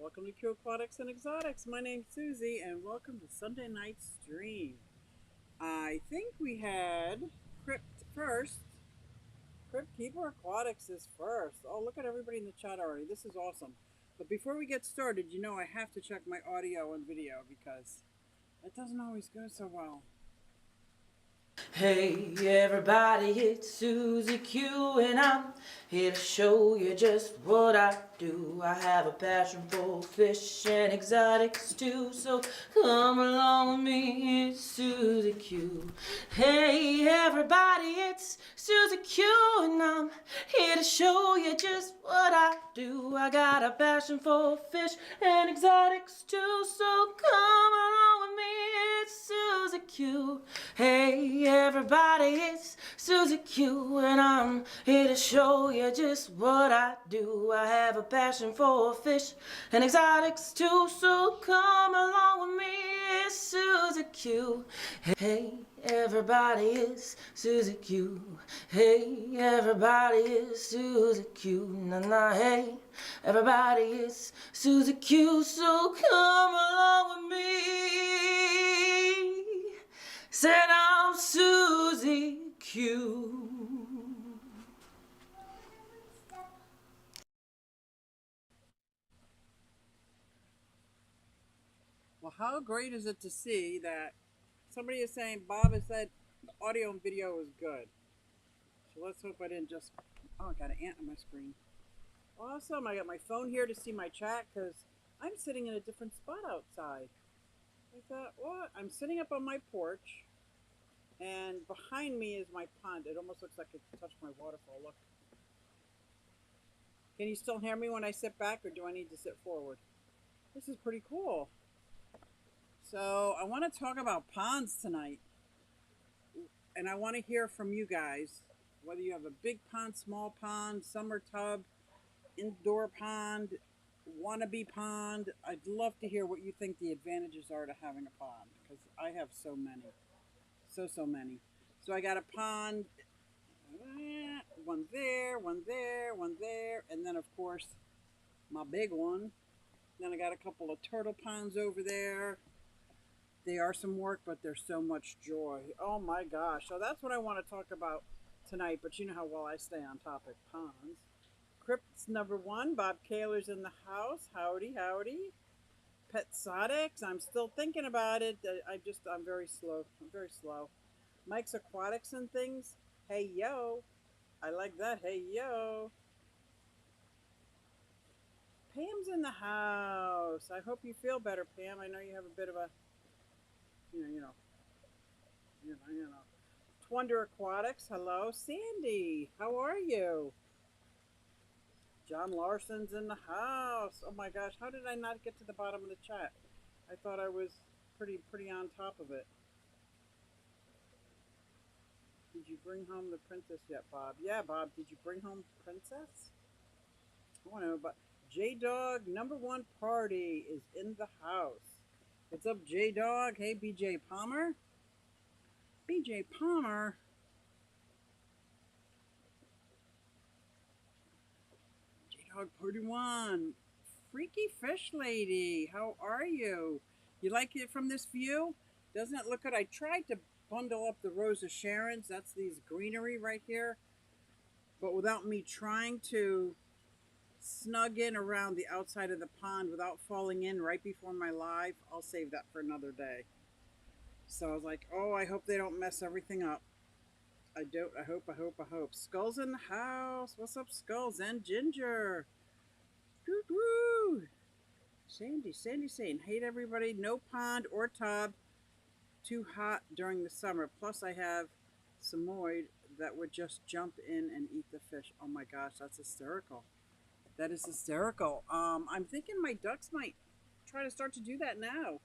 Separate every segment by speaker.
Speaker 1: Welcome to Q Aquatics and Exotics. My name's Susie, and welcome to Sunday night stream. I think we had Crypt first. Crypt Keeper Aquatics is first. Oh, look at everybody in the chat already. This is awesome. But before we get started, you know I have to check my audio and video because it doesn't always go so well.
Speaker 2: Hey everybody, it's Susie Q and I'm here to show you just what I do. I have a passion for fish and exotics too, so come along with me, it's Susie Q. Hey everybody, it's Susie Q and I'm here to show you just what I do. I got a passion for fish and exotics too, so come along with me, it's Susie Q. Hey everybody, it's Susie Q and I'm here to show you just what I do. I have a passion for fish and exotics too, so come along with me, it's Susie Q. Hey everybody, it's Susie Q. Hey everybody, it's Susie Q. Na na, hey everybody, it's Susie Q, so come along with me. Said I'm Susie Q.
Speaker 1: Well, how great is it to see that somebody is saying Bob has said the audio and video is good. So let's hope I didn't just... Oh, I got an ant on my screen. Awesome. I got my phone here to see my chat because I'm sitting in a different spot outside. I thought, what? I'm sitting up on my porch, and behind me is my pond. It almost looks like it touched my waterfall. Look. Can you still hear me when I sit back, or do I need to sit forward? This is pretty cool. So I want to talk about ponds tonight, and I want to hear from you guys, whether you have a big pond, small pond, summer tub, indoor pond, wannabe pond. I'd love to hear what you think the advantages are to having a pond, because I have so many. So many. So I got a pond, one there, one there, one there, and then of course my big one. Then I got a couple of turtle ponds over there. They are some work, but they're so much joy. Oh my gosh. So that's what I want to talk about tonight, but you know how well I stay on topic, ponds. Crypts number one, Bob Kaler's in the house. Howdy, howdy. Petsotics, I'm still thinking about it. I'm very slow. I'm very slow. Mike's Aquatics and things. Hey, yo. I like that. Hey, yo. Pam's in the house. I hope you feel better, Pam. I know you have a bit of a, you know. Twonder Aquatics. Hello, Sandy. How are you? John Larson's in the house. Oh my gosh, how did I not get to the bottom of the chat? I thought I was pretty on top of it. Did you bring home the princess yet, Bob? Yeah, Bob, did you bring home princess? I want to know, but J-Dog number one party is in the house. What's up, J-Dog? Hey, BJ Palmer. BJ Palmer. J-Dog party one. Freaky Fish Lady, how are you? You like it from this view? Doesn't it look good? I tried to bundle up the Rose of Sharon's. That's these greenery right here. But without me trying to snug in around the outside of the pond without falling in right before my live, I'll save that for another day. So I was like, oh, I hope they don't mess everything up. I hope. Skulls in the house. What's up, Skulls and Ginger? Woo! Sandy saying, hate everybody, no pond or tub, too hot during the summer. Plus I have Samoyed that would just jump in and eat the fish. Oh my gosh, that's hysterical. That is hysterical. I'm thinking my ducks might try to start to do that now.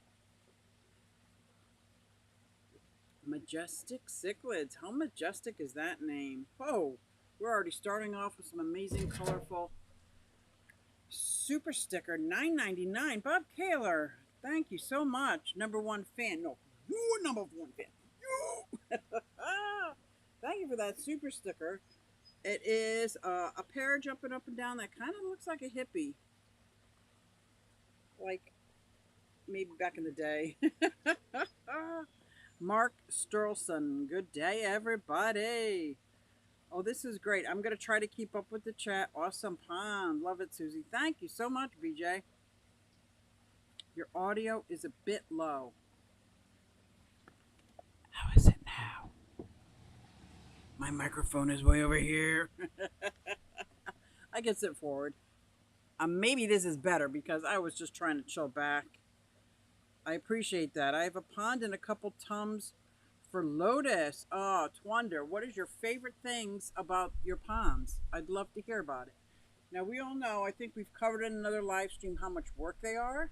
Speaker 1: Majestic Cichlids. How majestic is that name? Oh, we're already starting off with some amazing, colorful super sticker. $9.99. Bob Kaler, thank you so much. Number one fan. No, you're number one fan. You. Thank you for that super sticker. It is a pair jumping up and down that kind of looks like a hippie. like maybe back in the day. Mark Sturlson, good day, everybody. Oh, this is great. I'm going to try to keep up with the chat. Awesome pond. Love it, Susie. Thank you so much, BJ. Your audio is a bit low. How is it now? My microphone is way over here. I can sit forward. Maybe this is better because I was just trying to chill back. I appreciate that. I have a pond and a couple tums for Lotus. Oh, Twander, what is your favorite things about your ponds? I'd love to hear about it. Now, we all know, I think we've covered in another live stream how much work they are,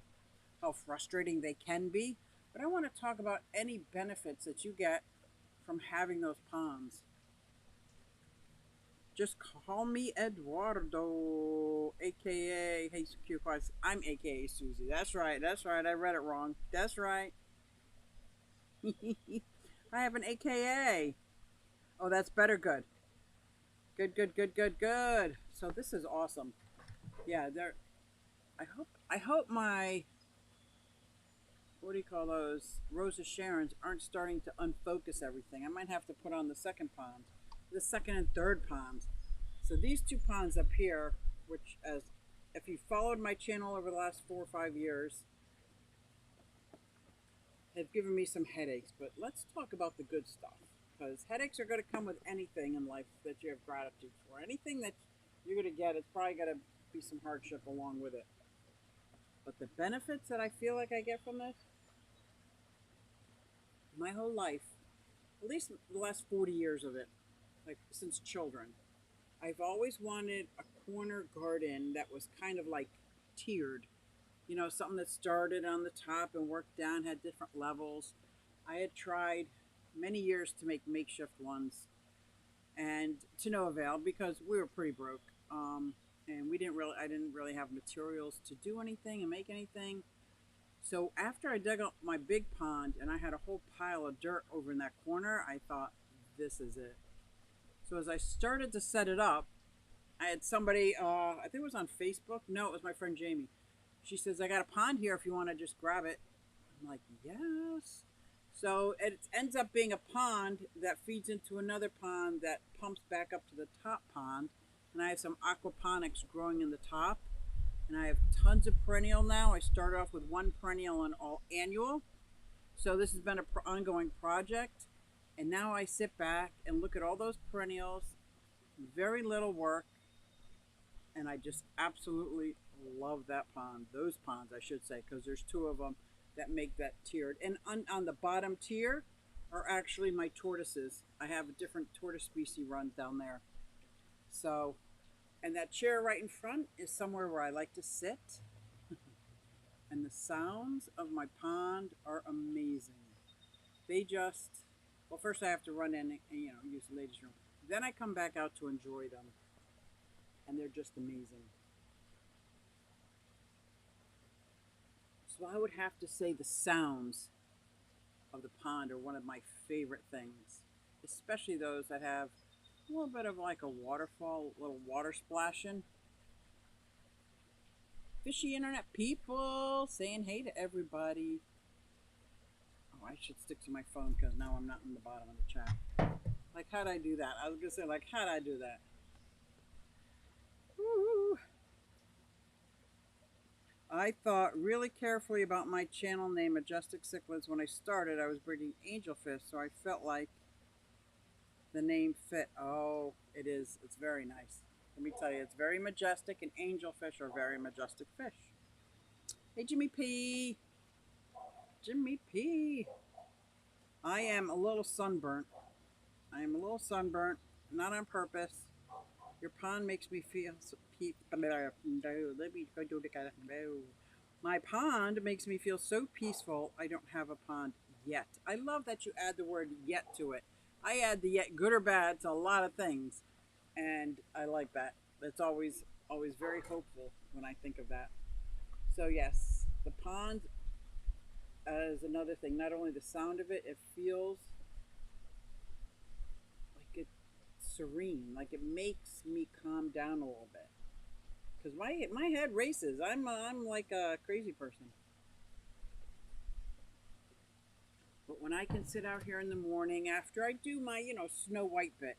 Speaker 1: how frustrating they can be, but I want to talk about any benefits that you get from having those ponds. Just call me Eduardo, aka Hey Q Quest. I'm aka Susie. That's right. That's right. I read it wrong. That's right. I have an AKA. Oh, that's better. Good. Good. Good. Good. Good. Good. So this is awesome. Yeah. There. I hope my, what do you call those, Rosa Sharons aren't starting to unfocus everything. I might have to put on the second pond, the second and third ponds. So these two ponds up here, which, as if you followed my channel over the last 4 or 5 years, have given me some headaches. But let's talk about the good stuff, because headaches are going to come with anything in life that you have gratitude for. Anything that you're going to get, it's probably going to be some hardship along with it. But the benefits that I feel like I get from this, my whole life, at least the last 40 years of it, like since children, I've always wanted a corner garden that was kind of like tiered. You know, something that started on the top and worked down, had different levels. I had tried many years to make makeshift ones, and to no avail because we were pretty broke. And I didn't really have materials to do anything and make anything. So after I dug up my big pond and I had a whole pile of dirt over in that corner, I thought, this is it. So as I started to set it up, I had somebody, I think it was on Facebook. No, it was my friend Jamie. She says, I got a pond here if you want to just grab it. I'm like, yes. So it ends up being a pond that feeds into another pond that pumps back up to the top pond. And I have some aquaponics growing in the top. And I have tons of perennial now. I started off with one perennial and all annual. So this has been an ongoing project. And now I sit back and look at all those perennials, very little work, and I just absolutely love that pond. Those ponds, I should say, because there's two of them that make that tiered. And on the bottom tier are actually my tortoises. I have a different tortoise species run down there. So, and that chair right in front is somewhere where I like to sit. And the sounds of my pond are amazing. They just, well, first I have to run in and use the ladies' room. Then I come back out to enjoy them. And they're just amazing. So I would have to say the sounds of the pond are one of my favorite things, especially those that have a little bit of like a waterfall, a little water splashing. Fishy internet people saying hey to everybody. Oh, I should stick to my phone because now I'm not in the bottom of the chat. Like, how'd I do that? I was gonna say, like, how'd I do that? Woo. I thought really carefully about my channel name, Majestic Cichlids. When I started, I was breeding angelfish, so I felt like the name fit. Oh, it is. It's very nice. Let me tell you, it's very majestic, and angelfish are very majestic fish. Hey, Jimmy P. Jimmy P. I am a little sunburnt. Not on purpose. Your pond makes me feel so My pond makes me feel so peaceful. I don't have a pond yet. I love that you add the word yet to it. I add the yet, good or bad, to a lot of things, and I like that. It's always very hopeful when I think of that. So yes, the pond is another thing. Not only the sound of it, it feels like it's serene. Like it makes me calm down a little bit. because my head races. I'm like a crazy person. But when I can sit out here in the morning after I do my, Snow White bit,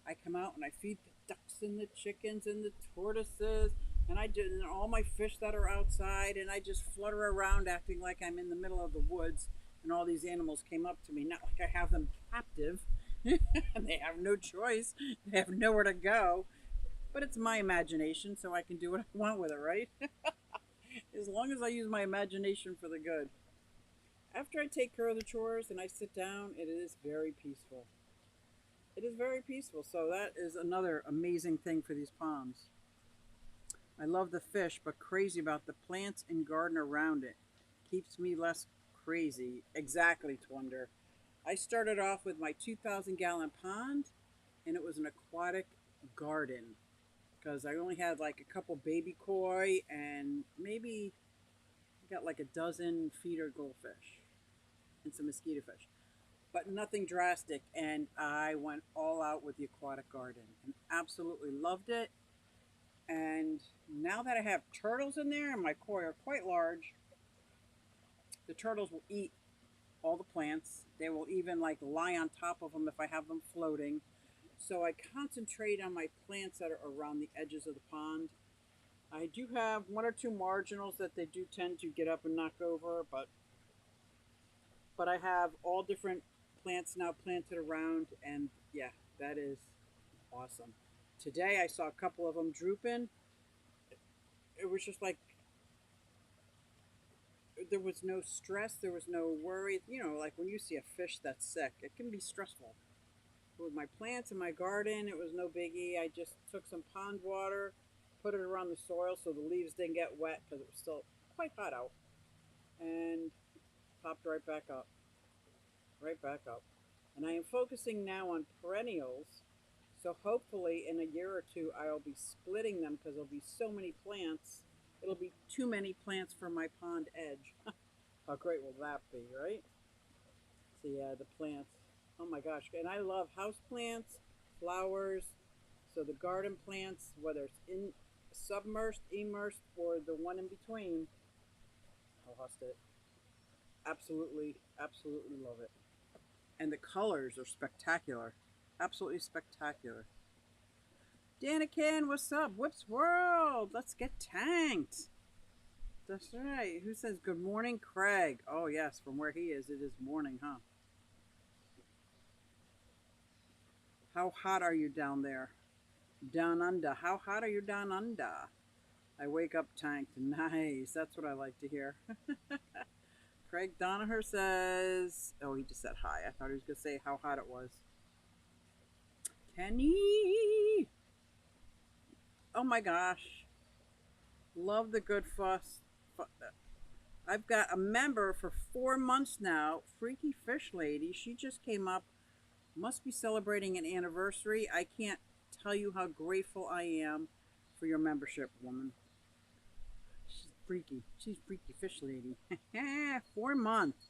Speaker 1: I come out and I feed the ducks and the chickens and the tortoises and I do and all my fish that are outside and I just flutter around acting like I'm in the middle of the woods and all these animals came up to me, not like I have them captive and they have no choice. They have nowhere to go. But it's my imagination, so I can do what I want with it, right? As long as I use my imagination for the good. After I take care of the chores and I sit down, it is very peaceful. It is very peaceful. So that is another amazing thing for these ponds. I love the fish, but crazy about the plants and garden around it. Keeps me less crazy. Exactly, Twonder. I started off with my 2,000-gallon pond, and it was an aquatic garden because I only had like a couple baby koi and maybe got like a dozen feeder goldfish and some mosquito fish, but nothing drastic. And I went all out with the aquatic garden and absolutely loved it. And now that I have turtles in there and my koi are quite large, the turtles will eat all the plants. They will even like lie on top of them if I have them floating. So I concentrate on my plants that are around the edges of the pond. I do have one or two marginals that they do tend to get up and knock over, but I have all different plants now planted around, and yeah, that is awesome. Today I saw a couple of them drooping. It was just like there was no stress, there was no worry. Like when you see a fish that's sick, it can be stressful. With my plants in my garden, it was no biggie. I just took some pond water, put it around the soil so the leaves didn't get wet because it was still quite hot out, and popped right back up, right back up. And I am focusing now on perennials. So hopefully in a year or two, I'll be splitting them because there'll be so many plants. It'll be too many plants for my pond edge. How great will that be, right? So yeah, the plants. Oh my gosh. And I love house plants, flowers. So the garden plants, whether it's in submersed, immersed, or the one in between, I lost it. Absolutely, absolutely love it. And the colors are spectacular. Absolutely spectacular. Danikin, what's up? Whoops World. Let's get tanked. That's right. Who says good morning, Craig? Oh, yes, from where he is, it is morning, huh? How hot are you down there? Down under. How hot are you down under? I wake up tanked. Nice. That's what I like to hear. Craig Donaher says, oh, he just said hi. I thought he was going to say how hot it was. Kenny! Oh my gosh. Love the good fuss. I've got a member for 4 months now. Freaky Fish Lady. She just came up. Must be celebrating an anniversary. I can't tell you how grateful I am for your membership, woman. She's freaky. She's Freaky Fish Lady. 4 months.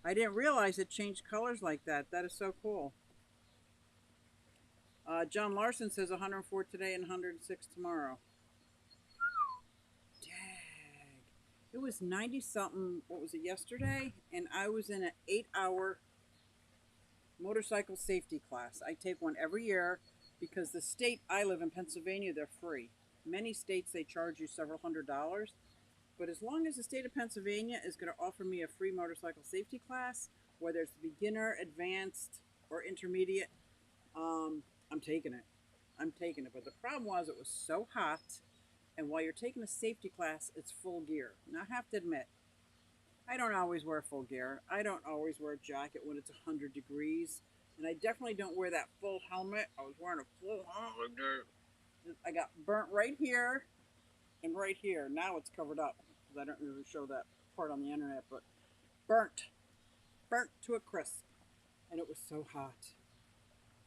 Speaker 1: I didn't realize it changed colors like that. That is so cool. John Larson says 104 today and 106 tomorrow. Dag. It was 90 something, what was it, yesterday? And I was in an 8-hour motorcycle safety class. I take one every year because the state I live in, Pennsylvania, they're free. Many states, they charge you several $100s. But as long as the state of Pennsylvania is going to offer me a free motorcycle safety class, whether it's beginner, advanced, or intermediate, I'm taking it. I'm taking it. But the problem was it was so hot, and while you're taking a safety class, it's full gear. Now, I have to admit, I don't always wear full gear. I don't always wear a jacket when it's 100 degrees. And I definitely don't wear that full helmet. I was wearing a full helmet. I got burnt right here and right here. Now it's covered up because I don't really show that part on the internet. But burnt. Burnt to a crisp. And it was so hot.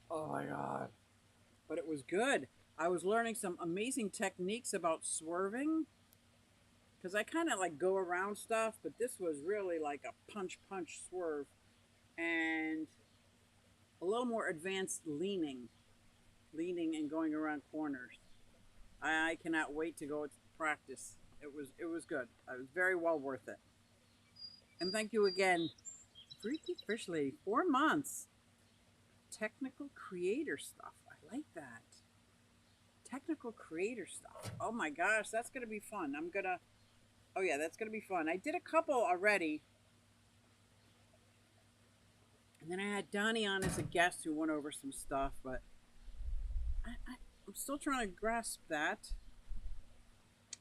Speaker 1: Oh my God. But it was good. I was learning some amazing techniques about swerving. Because I kind of like go around stuff, but this was really like a punch swerve and a little more advanced leaning and going around corners. I cannot wait to go to practice. It was good. It was very well worth it. And thank you again, Freaky Fish Lady. 4 months. Technical creator stuff. I like that. Technical creator stuff. Oh my gosh, that's gonna be fun. Oh yeah, that's gonna be fun. I did a couple already, and then I had Donnie on as a guest who went over some stuff, but I'm still trying to grasp that.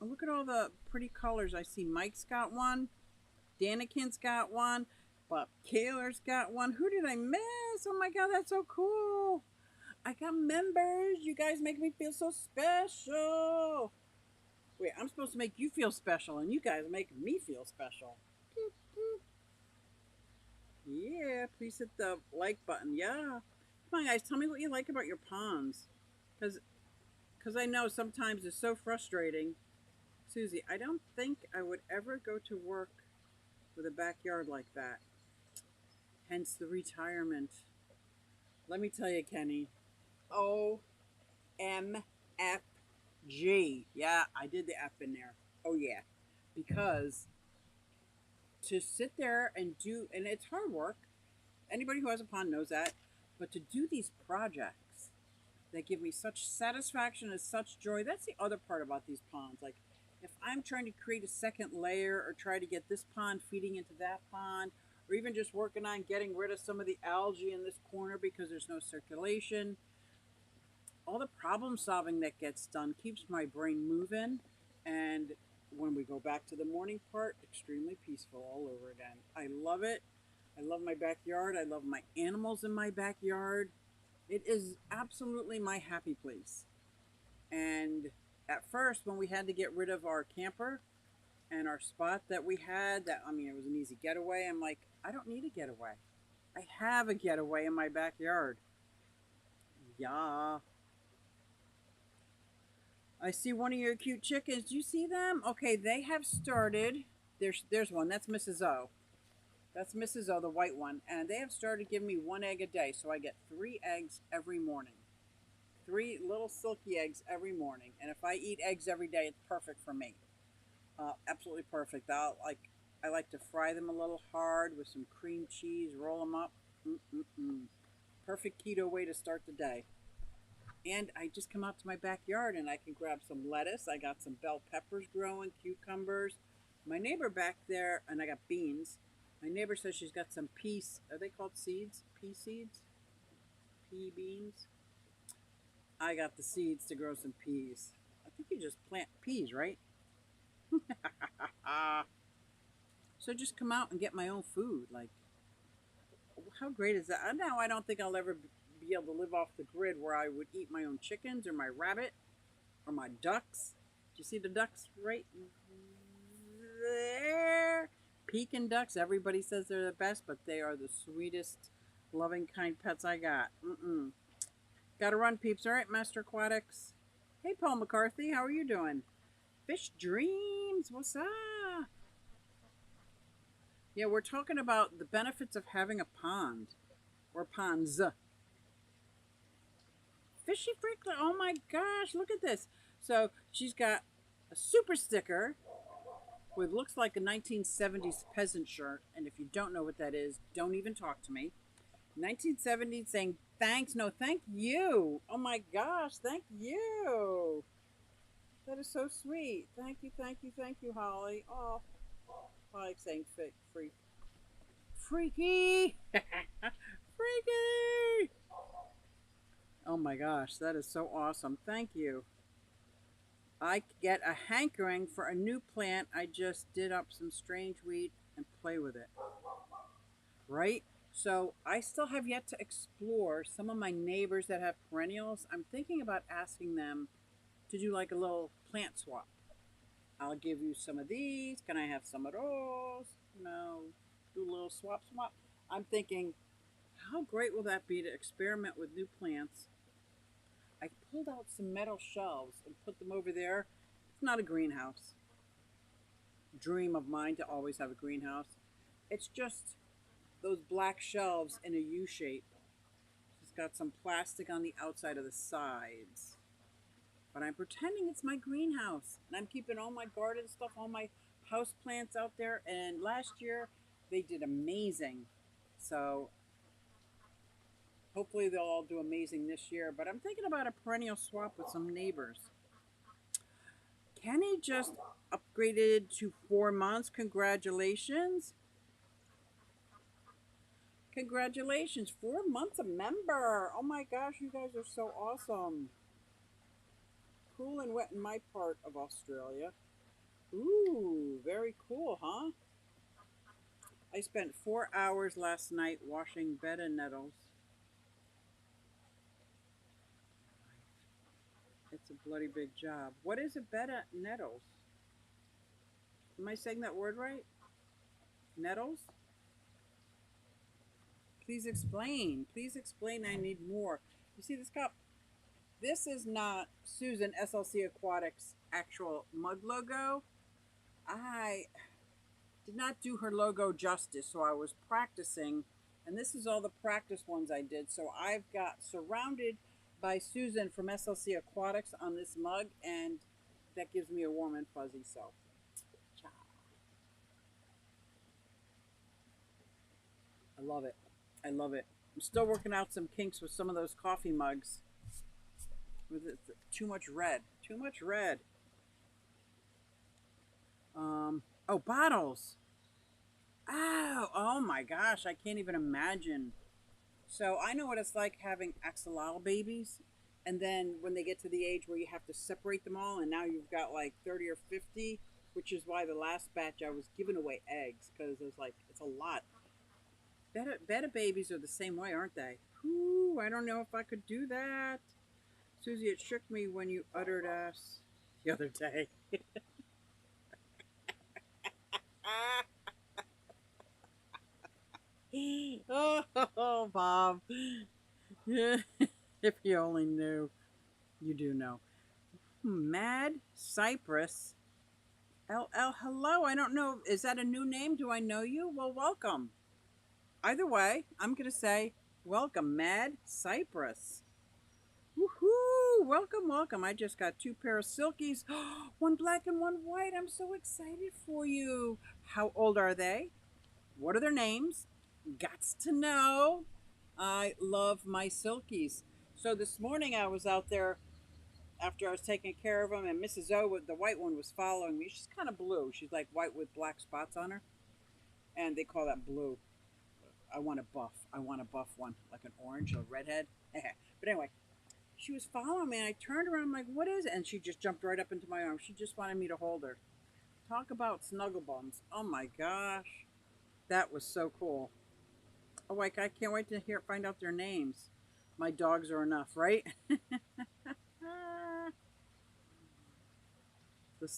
Speaker 1: Oh, look at all the pretty colors I see. Mike's got one. Danikin's got one. Bob Kaler's got one. Who did I miss? Oh my god, that's so cool. I got members. You guys make me feel so special. Wait, I'm supposed to make you feel special, and you guys are making me feel special. Yeah, please hit the like button. Yeah. Come on, guys. Tell me what you like about your ponds. Because I know sometimes it's so frustrating. Susie, I don't think I would ever go to work with a backyard like that. Hence the retirement. Let me tell you, Kenny. OMFG. Yeah, I did the F in there. Oh, yeah. Because to sit there and and it's hard work. Anybody who has a pond knows that. But to do these projects that give me such satisfaction and such joy, that's the other part about these ponds. Like, if I'm trying to create a second layer or try to get this pond feeding into that pond, or even just working on getting rid of some of the algae in this corner because there's no circulation, all the problem solving that gets done keeps my brain moving. And when we go back to the morning part, extremely peaceful all over again. I love it. I love my backyard. I love my animals in my backyard. It is absolutely my happy place. And at first, when we had to get rid of our camper and our spot that we had, it was an easy getaway. I'm like, I don't need a getaway. I have a getaway in my backyard. Yeah. I see one of your cute chickens. Do you see them? Okay, they have started. There's one. That's Mrs. O. That's Mrs. O, the white one. And they have started giving me 1 egg a day. So I get 3 eggs every morning. 3 little silky eggs every morning. And if I eat eggs every day, it's perfect for me. Absolutely perfect. I like to fry them a little hard with some cream cheese, roll them up. Mm-mm-mm. Perfect keto way to start the day. And I just come out to my backyard and I can grab some lettuce. I got some bell peppers growing, cucumbers. My neighbor back there, and I got beans. My neighbor says she's got some peas. Are they called seeds? Pea seeds? Pea beans? I got the seeds to grow some peas. I think you just plant peas, right? So just come out and get my own food. Like, how great is that? Now I don't think I'll ever be able to live off the grid where I would eat my own chickens or my rabbit or my ducks. Do you see the ducks right there? Pekin ducks. Everybody says they're the best, but they are the sweetest, loving, kind pets I got. Gotta run, peeps. All right, Master Aquatics. Hey, Paul McCarthy. How are you doing? Fish Dreams. What's up? Yeah, we're talking about the benefits of having a pond or ponds. Fishy Frickler. Oh my gosh, look at this. So she's got a super sticker with looks like a 1970s peasant shirt. And if you don't know what that is, don't even talk to me. 1970s saying thanks. No, thank you. Oh my gosh, thank you. That is so sweet. Thank you, thank you, thank you, Holly. Oh, I like saying freaky. Freaky! Freaky! Oh my gosh, that is so awesome. Thank you. I get a hankering for a new plant. I just did up some strange weed and play with it. Right? So I still have yet to explore some of my neighbors that have perennials. I'm thinking about asking them to do like a little plant swap. I'll give you some of these. Can I have some of those? Do a little swap. I'm thinking, how great will that be to experiment with new plants? I pulled out some metal shelves and put them over there. It's not a greenhouse. Dream of mine to always have a greenhouse. It's just those black shelves in a U shape. It's got some plastic on the outside of the sides. but I'm pretending it's my greenhouse. And I'm keeping all my garden stuff, all my house plants out there. And last year, they did amazing. So hopefully they'll all do amazing this year. But I'm thinking about a perennial swap with some neighbors. Kenny just upgraded to 4 months. Congratulations. Congratulations. 4 months a member. Oh my gosh, you guys are so awesome. Cool and wet in my part of Australia. Ooh, very cool, huh? I spent 4 hours last night washing betta nettles. It's a bloody big job. What is a betta nettles? Am I saying that word right? Nettles? Please explain. Please explain. I need more. You see this cup? This is not Susan SLC Aquatics actual mug logo. I did not do her logo justice, so I was practicing, and this is all the practice ones I did. So I've got surrounded by Susan from SLC Aquatics on this mug, and that gives me a warm and fuzzy. So, I love it. I love it. I'm still working out some kinks with some of those coffee mugs. With too much red. Too much red. Oh, bottles. Oh my gosh, I can't even imagine. So I know what it's like having axolotl babies, and then when they get to the age where you have to separate them all, and now you've got like 30 or 50, which is why the last batch I was giving away eggs, because it was like, it's a lot. Betta babies are the same way, aren't they? Ooh, I don't know if I could do that. Susie, it shook me when you uttered us the other day. Oh, Bob. If you only knew. You do know. Mad Cypress. LL, hello. I don't know. Is that a new name? Do I know you? Well, welcome. Either way, I'm going to say welcome, Mad Cypress. Woohoo! Welcome, welcome. I just got two pair of silkies, one black and one white. I'm so excited for you. How old are they? What are their names? Gots to know. I love my silkies. So this morning I was out there after I was taking care of them, and Mrs. O, the white one, was following me. She's kind of blue. She's like white with black spots on her, and they call that blue. I want a buff. I want a buff one, like an orange or redhead. But anyway, she was following me, and I turned around, I'm like, what is it? And she just jumped right up into my arms. She just wanted me to hold her. Talk about snuggle bums. Oh my gosh. That was so cool. Oh, like, I can't wait to find out their names. My dogs are enough, right? This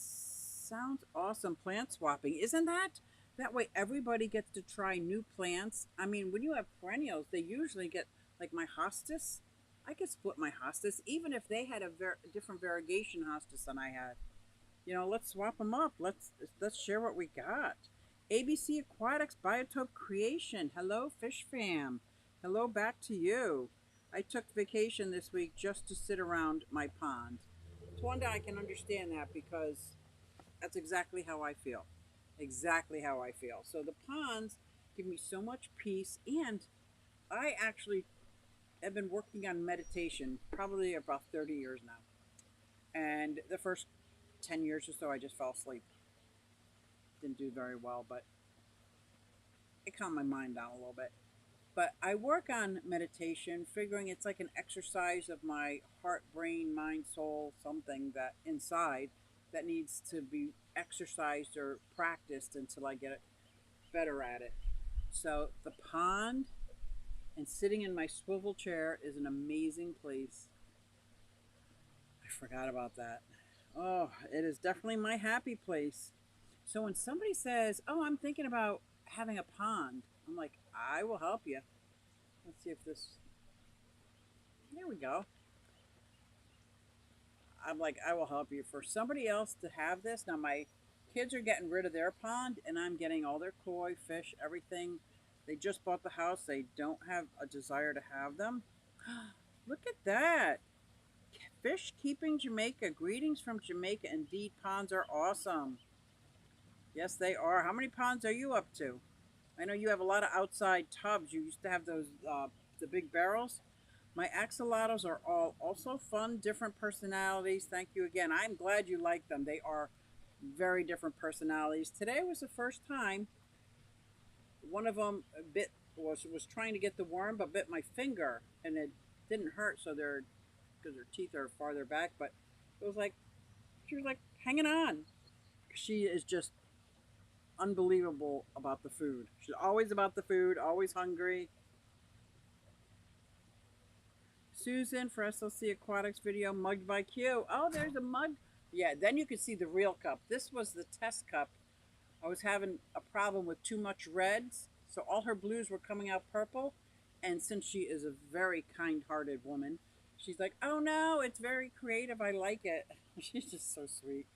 Speaker 1: sounds awesome. Plant swapping. Isn't that? That way everybody gets to try new plants. I mean, when you have perennials, they usually get, like my hostas. I could split my hostas, even if they had a different variegation hostas than I had. Let's swap them up. Let's share what we got. ABC Aquatics Biotope Creation. Hello, Fish Fam. Hello back to you. I took vacation this week just to sit around my pond. Twanda, I can understand that because that's exactly how I feel. Exactly how I feel. So the ponds give me so much peace, and I actually have been working on meditation probably about 30 years now. And the first 10 years or so, I just fell asleep. Didn't do very well, but it calmed my mind down a little bit. But I work on meditation, figuring it's like an exercise of my heart, brain, mind, soul, something that inside that needs to be exercised or practiced until I get better at it. So the pond and sitting in my swivel chair is an amazing place. I forgot about that. Oh, it is definitely my happy place. So when somebody says, "Oh, I'm thinking about having a pond," I'm like, "I will help you." Let's see if this. There we go. I'm like, "I will help you." For somebody else to have this, now my kids are getting rid of their pond, and I'm getting all their koi fish, everything. They just bought the house. They don't have a desire to have them. Look at that. Fish keeping Jamaica. Greetings from Jamaica. Indeed, ponds are awesome. Yes, they are. How many ponds are you up to? I know you have a lot of outside tubs. You used to have those, the big barrels. My axolotls are all also fun, different personalities. Thank you again. I'm glad you like them. They are very different personalities. Today was the first time one of them bit was trying to get the worm, but bit my finger, and it didn't hurt. So they're because her teeth are farther back, but it was like she was like hanging on. She is just unbelievable about the food. She's always about the food, always hungry. Susan for SLC Aquatics video, mugged by Q. Oh, there's a mug. Yeah, then you can see the real cup. This was the test cup. I was having a problem with too much reds, so all her blues were coming out purple. And since she is a very kind hearted woman, she's like, oh no, it's very creative. I like it. She's just so sweet.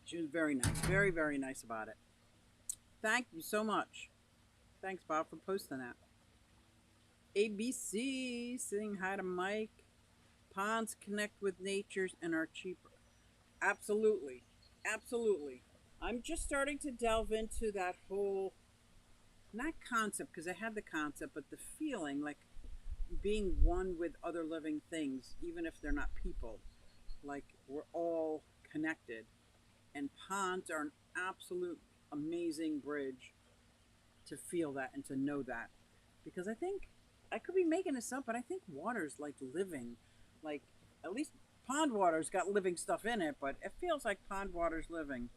Speaker 1: She was very nice. Very, very nice about it. Thank you so much. Thanks, Bob, for posting that. ABC, saying hi to Mike. Ponds connect with natures and are cheaper. Absolutely. Absolutely. I'm just starting to delve into that whole, not concept, because I had the concept, but the feeling like being one with other living things, even if they're not people. Like we're all connected. And ponds are an absolute amazing bridge to feel that and to know that. Because I think, I could be making this up, but I think water's like living. Like, at least pond water's got living stuff in it, but it feels like pond water's living.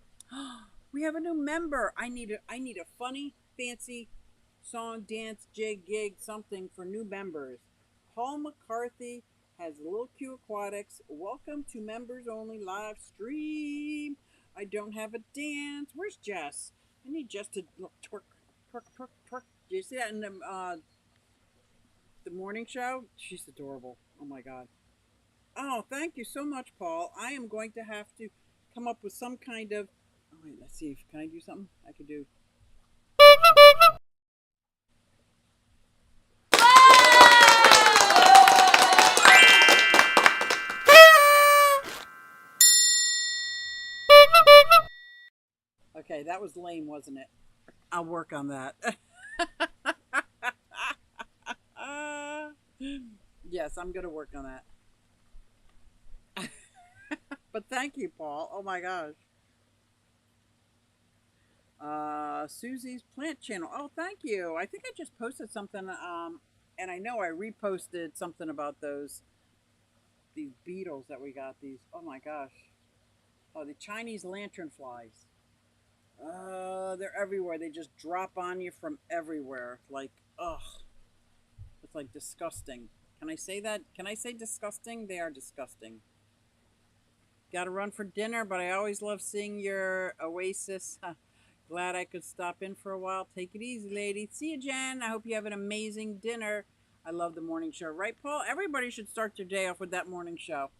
Speaker 1: We have a new member. I need a funny, fancy song, dance, jig, gig, something for new members. Paul McCarthy has Little Q Aquatics. Welcome to members only live stream. I don't have a dance. Where's Jess? I need Jess to twerk, twerk, twerk, twerk. Do you see that in the morning show? She's adorable. Oh my god. Oh, thank you so much, Paul. I am going to have to come up with some kind of. Oh wait, let's see. Can I do something? I could do. Okay, that was lame, wasn't it? I'll work on that. Yes, I'm gonna work on that. But thank you, Paul. Oh my gosh. Susie's plant channel. Oh, thank you. I think I just posted something. And I know I reposted something about these beetles that we got. These. Oh my gosh. Oh, the Chinese lantern flies. They're everywhere. They just drop on you from everywhere. Like, ugh. It's like disgusting. Can I say that? Can I say disgusting? They are disgusting. Gotta run for dinner, but I always love seeing your oasis. Glad I could stop in for a while. Take it easy, lady. See you, Jen. I hope you have an amazing dinner. I love the morning show. Right, Paul? Everybody should start their day off with that morning show.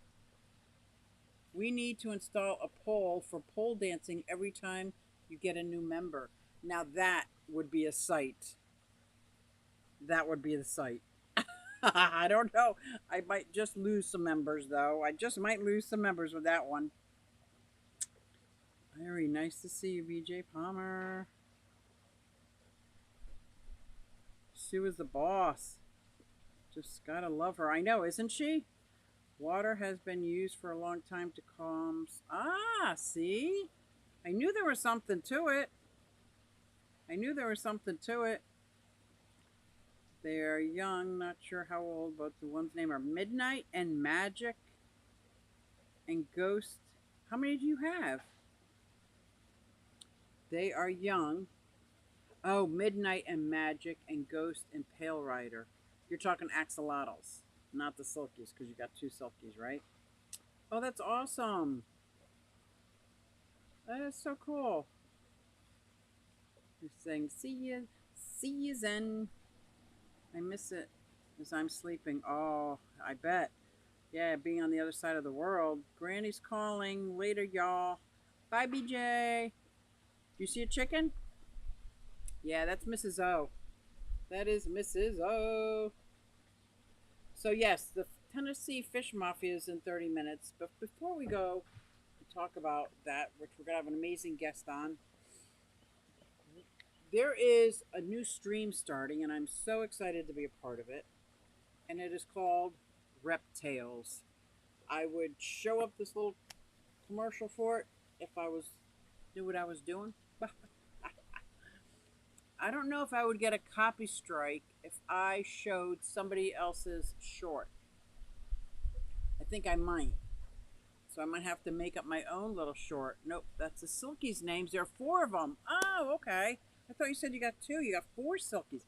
Speaker 1: We need to install a pole for pole dancing every time you get a new member. Now that would be a sight. That would be the sight. I don't know. I might just lose some members, though. I just might lose some members with that one. Very nice to see you, BJ Palmer. Sue is the boss. Just gotta love her. I know, isn't she? Water has been used for a long time to calm. Ah, see? I knew there was something to it. I knew there was something to it. They are young, not sure how old, but the one's name are Midnight and Magic and Ghost. How many do you have? They are young. Oh, Midnight and Magic and Ghost and Pale Rider. You're talking axolotls, not the silkies, because you got two silkies, right? Oh, that's awesome. That is so cool. You're saying, see you, Zen. I miss it as I'm sleeping. Oh, I bet. Yeah, being on the other side of the world. Granny's calling. Later, y'all. Bye, BJ. You see a chicken? Yeah, that's Mrs. O. That is Mrs. O. So yes, the Tennessee Fish Mafia is in 30 minutes. But before we go to talk about that, which we're gonna have an amazing guest on, there is a new stream starting, and I'm so excited to be a part of it. And it is called Rep Tales. I would show up this little commercial for it if I was knew what I was doing. I don't know if I would get a copy strike if I showed somebody else's short. I think I might. So I might have to make up my own little short. Nope, that's the Silkies' names. There are four of them. Oh, okay. I thought you said you got two. You got four Silkies.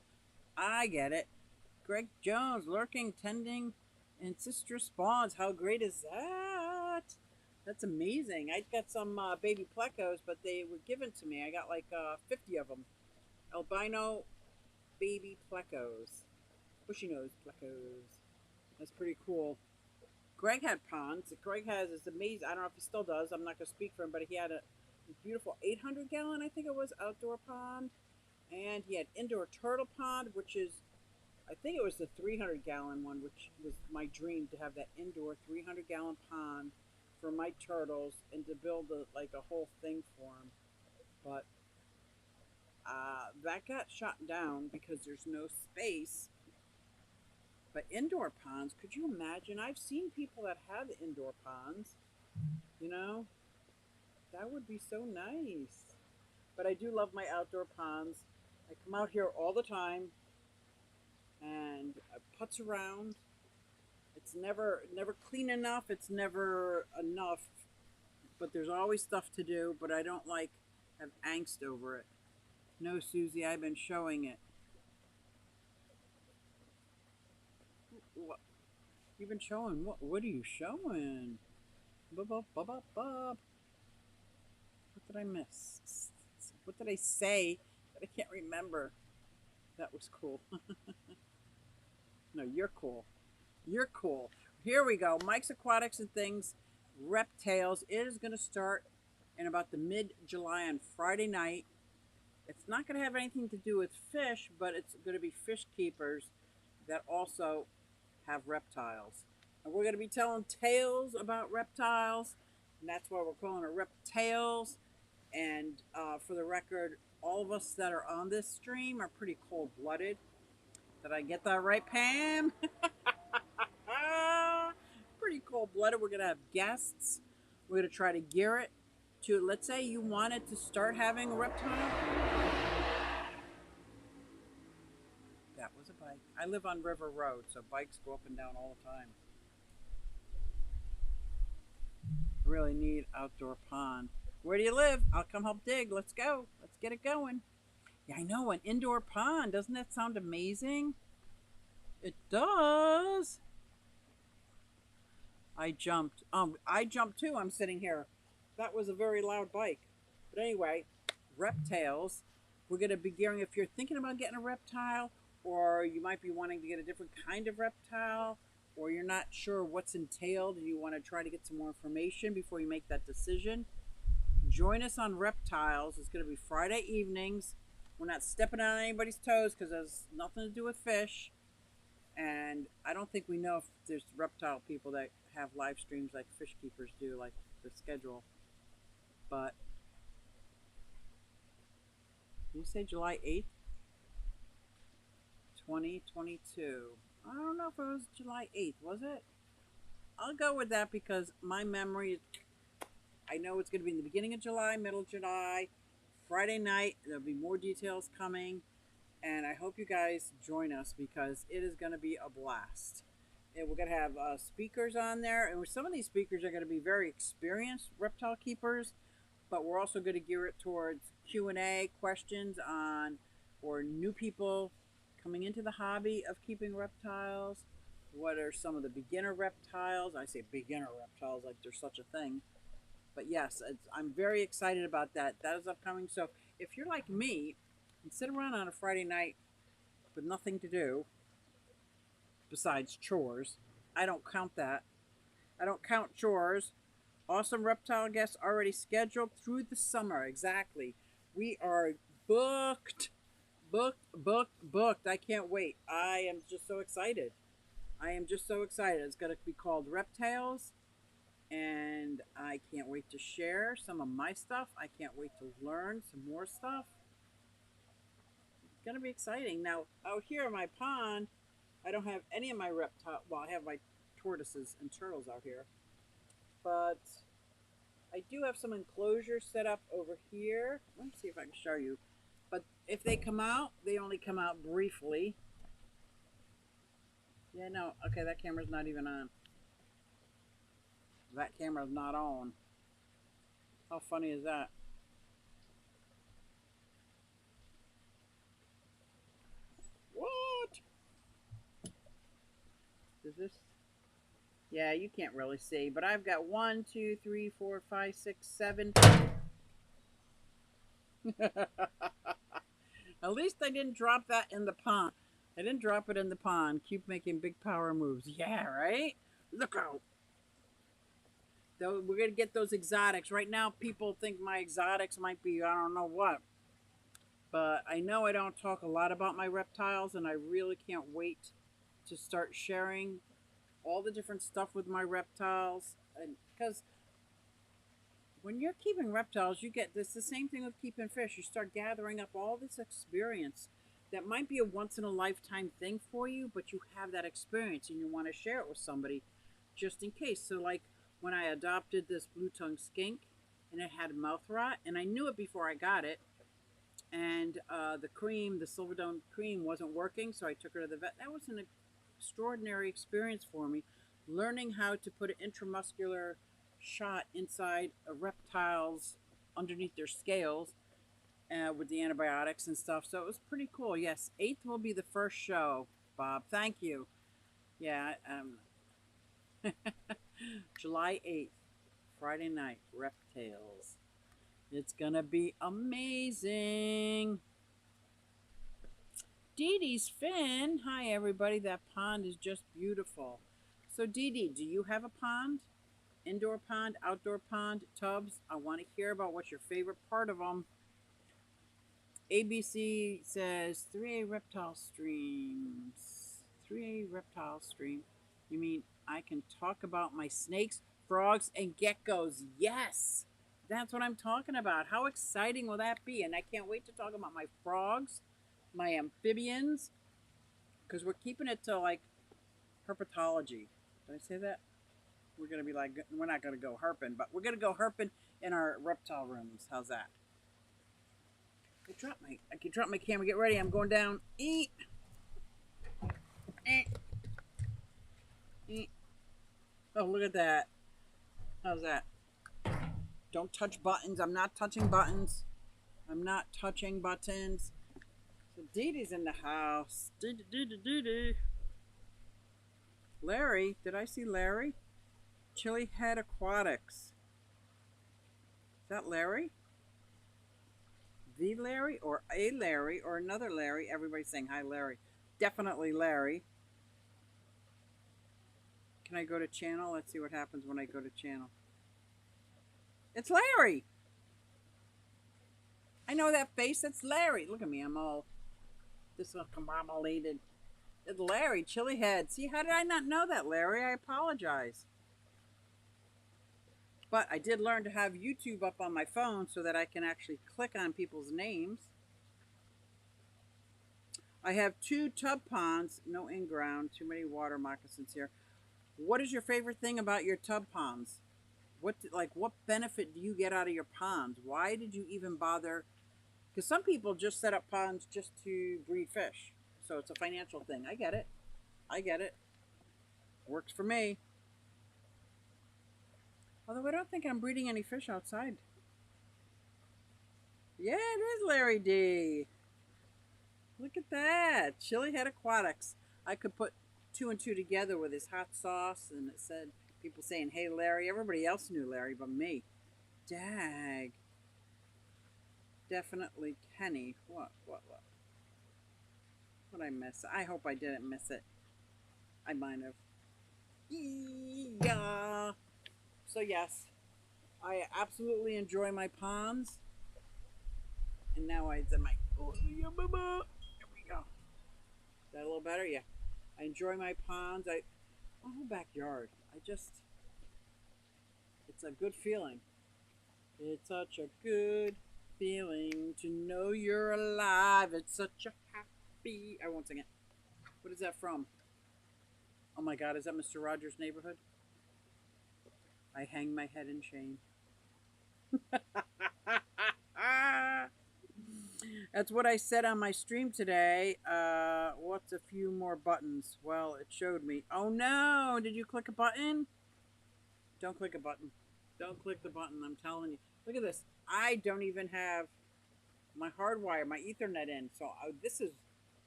Speaker 1: I get it. Greg Jones, lurking, tending, and Sister Spawns. How great is that? That's amazing. I got some baby plecos, but they were given to me. I got like 50 of them. Albino baby plecos. Bushy nose plecos. That's pretty cool. Greg had ponds. Greg has is amazing. I don't know if he still does. I'm not going to speak for him, but he had a beautiful 800-gallon, I think it was, outdoor pond. And he had indoor turtle pond, which is, I think it was the 300-gallon one, which was my dream to have that indoor 300-gallon pond for my turtles and to build a whole thing for them. But that got shot down because there's no space. But indoor ponds, could you imagine? I've seen people that have indoor ponds. You know, that would be so nice. But I do love my outdoor ponds. I come out here all the time and I putz around. It's never clean enough. It's never enough. But there's always stuff to do. But I don't have angst over it. No, Susie, I've been showing it. What? You've been showing what? What are you showing? Bub, bub, bub, bub, bub. What did I miss? What did I say that I can't remember? That was cool. No, you're cool. You're cool. Here we go. Mike's Aquatics and Things, Reptiles. It is going to start in about the mid-July on Friday night. It's not going to have anything to do with fish, but it's going to be fish keepers that also have reptiles. And we're going to be telling tales about reptiles, and that's why we're calling it Reptiles. And for the record, all of us that are on this stream are pretty cold-blooded. Did I get that right, Pam? Pretty cold-blooded. We're going to have guests. We're going to try to gear it to, let's say you wanted to start having a reptile. That was a bike. I live on River Road, so bikes go up and down all the time. Really need outdoor pond. Where do you live? I'll come help dig. Let's go. Let's get it going. Yeah, I know, an indoor pond. Doesn't that sound amazing? It does. I jumped. I jumped too. I'm sitting here. That was a very loud bike. But anyway, reptiles. We're going to be gearing, if you're thinking about getting a reptile, or you might be wanting to get a different kind of reptile, or you're not sure what's entailed and you want to try to get some more information before you make that decision, join us on Reptiles. It's going to be Friday evenings. We're not stepping on anybody's toes because it has nothing to do with fish. And I don't think we know if there's reptile people that have live streams like fish keepers do, like the schedule. But did you say July 8th? 2022. I don't know if it was July 8th, was it? I'll go with that because my memory, I know it's going to be in the beginning of July, middle of July, Friday night. There'll be more details coming. And I hope you guys join us because it is going to be a blast. And we're going to have speakers on there. And some of these speakers are going to be very experienced reptile keepers. But we're also going to gear it towards Q&A questions on, or new people coming into the hobby of keeping reptiles. What are some of the beginner reptiles? I say beginner reptiles like there's such a thing. But yes, I'm very excited about that. That is upcoming. So if you're like me and sit around on a Friday night with nothing to do besides chores, I don't count that. I don't count chores. Awesome reptile guests already scheduled through the summer. Exactly. We are booked. Booked. I can't wait. I am just so excited. I am just so excited. It's going to be called Reptiles, and I can't wait to share some of my stuff. I can't wait to learn some more stuff. It's going to be exciting. Now, out here in my pond, I don't have any of my reptile. Well, I have my tortoises and turtles out here, but I do have some enclosures set up over here. Let me see if I can show you. But if they come out, they only come out briefly. Yeah, no. Okay, that camera's not even on. That camera's not on. How funny is that? What? Does this? Yeah, you can't really see, but I've got 1, 2, 3, 4, 5, 6, 7. At least I didn't drop that in the pond. I didn't drop it in the pond. Keep making big power moves. Yeah, right? Look out. Though we're gonna get those exotics. Right now people think my exotics might be I don't know what. But I know I don't talk a lot about my reptiles, and I really can't wait to start sharing all the different stuff with my reptiles. And because when you're keeping reptiles, you get this the same thing with keeping fish. You start gathering up all this experience that might be a once in a lifetime thing for you, but you have that experience and you want to share it with somebody just in case. So, like when I adopted this blue tongue skink and it had mouth rot, and I knew it before I got it, and the Silverdome cream wasn't working, so I took her to the vet. That was an extraordinary experience for me, learning how to put an intramuscular shot inside a reptiles underneath their scales with the antibiotics and stuff. So it was pretty cool. Yes, 8th will be the first show, Bob. Thank you. Yeah, July 8th, Friday night, Reptiles. It's gonna be amazing. Dee Dee's fin. Hi, everybody. That pond is just beautiful. So, Dee Dee, do you have a pond? Indoor pond, outdoor pond, tubs? I want to hear about what's your favorite part of them. ABC says 3A reptile streams. 3A reptile stream. You mean I can talk about my snakes, frogs, and geckos? Yes! That's what I'm talking about. How exciting will that be? And I can't wait to talk about my frogs, my amphibians, because we're keeping it to like herpetology. Did I say that? We're gonna be like, we're not gonna go herping, but we're gonna go herping in our reptile rooms. How's that? I can drop my camera. Get ready. I'm going down. Eat. Eat. Oh, look at that. How's that? Don't touch buttons. I'm not touching buttons. I'm not touching buttons. So Dee Dee's in the house. Larry, did I see Larry? Chili Head Aquatics. Is that Larry? The Larry or a Larry or another Larry? Everybody's saying hi, Larry. Definitely Larry. Can I go to channel? Let's see what happens when I go to channel. It's Larry. I know that face. It's Larry. Look at me. I'm all discombobulated. It's Larry, Chili Head. See, how did I not know that, Larry? I apologize. But I did learn to have YouTube up on my phone so that I can actually click on people's names. I have 2 tub ponds, no in-ground, too many water moccasins here. What is your favorite thing about your tub ponds? What benefit do you get out of your ponds? Why did you even bother? Because some people just set up ponds just to breed fish. So it's a financial thing. I get it. I get it. Works for me. Although I don't think I'm breeding any fish outside. Yeah, it is Larry D. Look at that. Chili Head Aquatics. I could put 2 and 2 together with his hot sauce, and it said, people saying, hey, Larry. Everybody else knew Larry but me. Dag. Definitely Kenny. What? What I miss? I hope I didn't miss it. I might have. Yeah. So yes, I absolutely enjoy my ponds. And now I did my. Oh, yeah, there we go. Is that a little better? Yeah. I enjoy my ponds. My whole backyard. It's a good feeling. It's such a good feeling to know you're alive. It's such a happy. I won't sing it. What is that from? Oh my God, is that Mr. Rogers' Neighborhood? I hang my head in shame. That's what I said on my stream today. What's a few more buttons? Well, it showed me. Oh no! Did you click a button? Don't click a button. Don't click the button. I'm telling you. Look at this. I don't even have my hardwire, my Ethernet in. So this is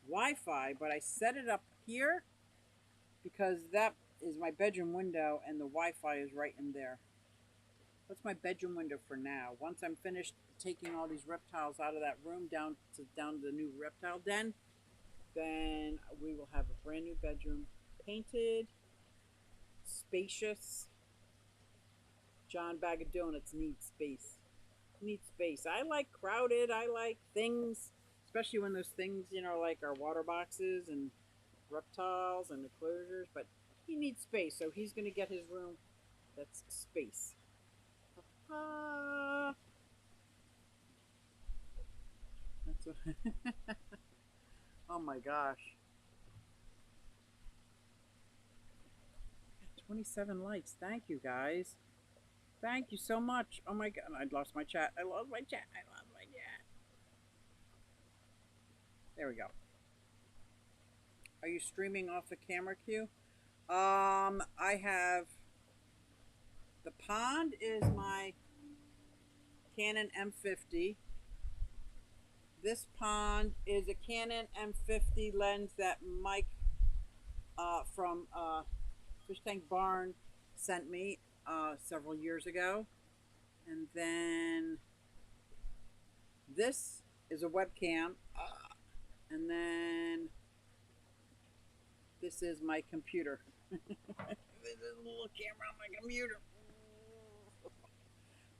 Speaker 1: Wi-Fi, but I set it up here because that is my bedroom window, and the Wi-Fi is right in there. That's my bedroom window for now. Once I'm finished taking all these reptiles out of that room down to the new reptile den, then we will have a brand new bedroom, painted, spacious. John Bag of Donuts needs space. Needs space. I like crowded. I like things, especially when those things, like our water boxes and reptiles and enclosures. But he needs space, so he's going to get his room that's space. That's what oh my gosh. 27 likes. Thank you guys. Thank you so much. Oh my God. I lost my chat. I lost my chat. There we go. Are you streaming off the camera queue? I have the pond is my Canon M50. This pond is a Canon M50 lens that Mike from Fish Tank Barn sent me several years ago. And then this is a webcam. And then this is my computer. There's a little camera on my computer.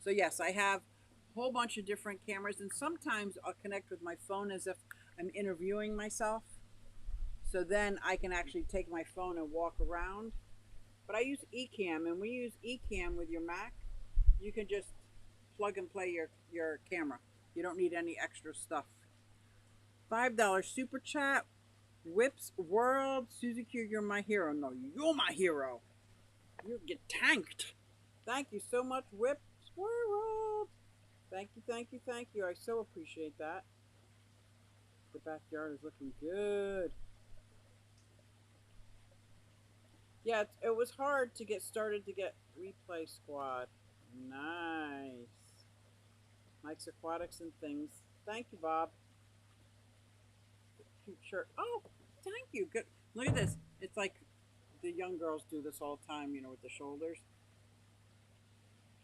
Speaker 1: So yes, I have a whole bunch of different cameras, and sometimes I'll connect with my phone as if I'm interviewing myself. So then I can actually take my phone and walk around. But I use Ecamm, and when you use Ecamm with your Mac, you can just plug and play your camera. You don't need any extra stuff. $5 super chat. Whips World. Susie Q, you're my hero. No, you're my hero. You get tanked. Thank you so much, Whips World. Thank you, thank you, thank you. I so appreciate that. The backyard is looking good. Yeah, it was hard to get started to get Replay Squad. Nice. Mike's Aquatics and Things. Thank you, Bob. Cute shirt. Oh, thank you. Good. Look at this. It's like the young girls do this all the time, with the shoulders.